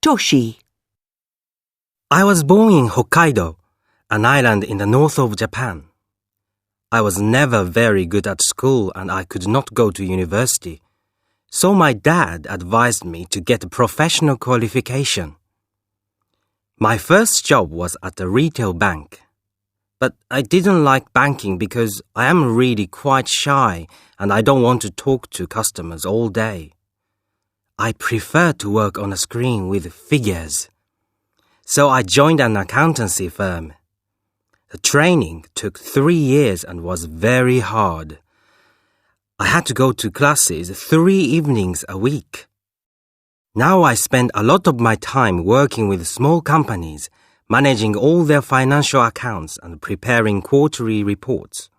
Toshi. I was born in Hokkaido, an island in the north of Japan. I was never very good at school and I could not go to university, so my dad advised me to get a professional qualification. My first job was at a retail bank. But I didn't like banking because I am really quite shy and I don't want to talk to customers all day. I prefer to work on a screen with figures. So I joined an accountancy firm. The training took 3 years and was very hard. I had to go to classes 3 evenings a week. Now I spend a lot of my time working with small companies, managing all their financial accounts and preparing quarterly reports.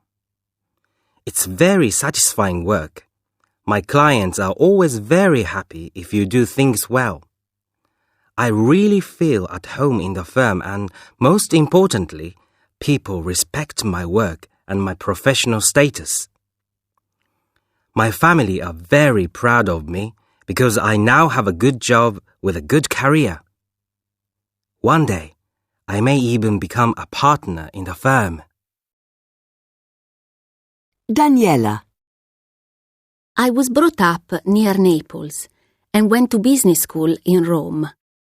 It's very satisfying work. My clients are always very happy if you do things well. I really feel at home in the firm and, most importantly, people respect my work and my professional status. My family are very proud of me because I now have a good job with a good career. One day, I may even become a partner in the firm. Daniela. I was brought up near Naples and went to business school in Rome.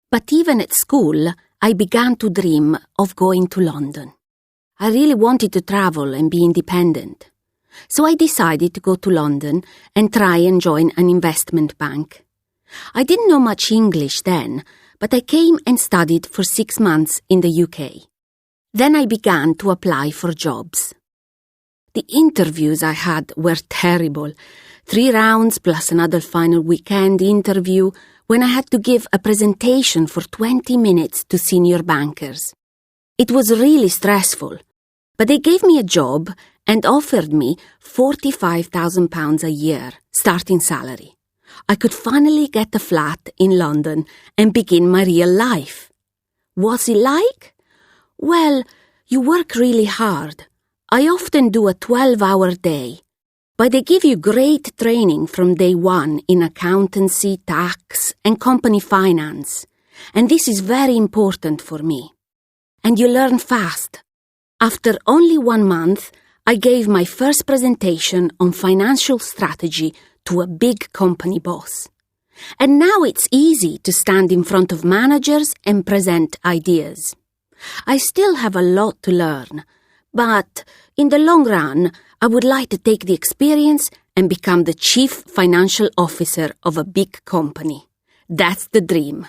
But even at school, I began to dream of going to London. I really wanted to travel and be independent. So I decided to go to London and try and join an investment bank. I didn't know much English then, but I came and studied for 6 months in the UK. Then I began to apply for jobs. The interviews I had were terrible. 3 rounds plus another final weekend interview when I had to give a presentation for 20 minutes to senior bankers. It was really stressful, but they gave me a job and offered me £45,000 a year, starting salary. I could finally get a flat in London and begin my real life. What's it like? Well, you work really hard. I often do a 12-hour day, but they give you great training from day one in accountancy, tax, and company finance, and this is very important for me. And you learn fast. After only 1 month, I gave my first presentation on financial strategy to a big company boss. And now it's easy to stand in front of managers and present ideas. I still have a lot to learn, but in the long run, I would like to take the experience and become the chief financial officer of a big company. That's the dream.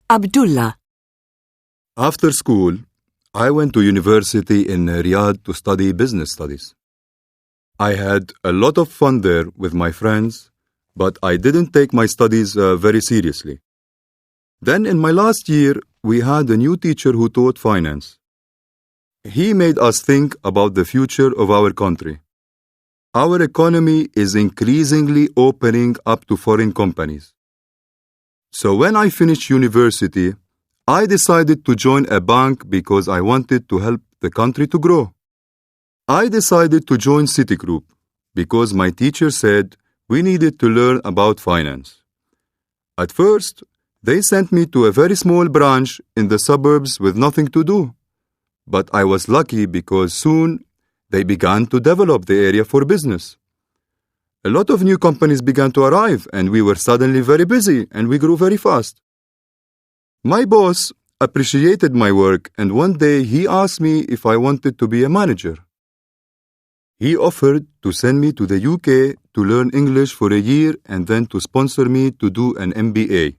Abdullah. After school, I went to university in Riyadh to study business studies. I had a lot of fun there with my friends, but I didn't take my studies very seriously. Then in my last year, we had a new teacher who taught finance. He made us think about the future of our country. Our economy is increasingly opening up to foreign companies. So when I finished university, I decided to join a bank because I wanted to help the country to grow. I decided to join Citigroup because my teacher said we needed to learn about finance. At first, they sent me to a very small branch in the suburbs with nothing to do. But I was lucky because soon they began to develop the area for business. A lot of new companies began to arrive and we were suddenly very busy and we grew very fast. My boss appreciated my work and one day he asked me if I wanted to be a manager. He offered to send me to the UK to learn English for a year and then to sponsor me to do an MBA.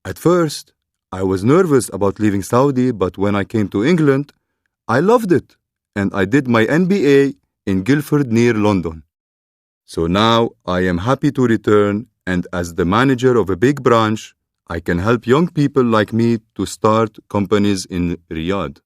At first, I was nervous about leaving Saudi, but when I came to England, I loved it and I did my MBA in Guildford near London. So now I am happy to return and as the manager of a big branch, I can help young people like me to start companies in Riyadh.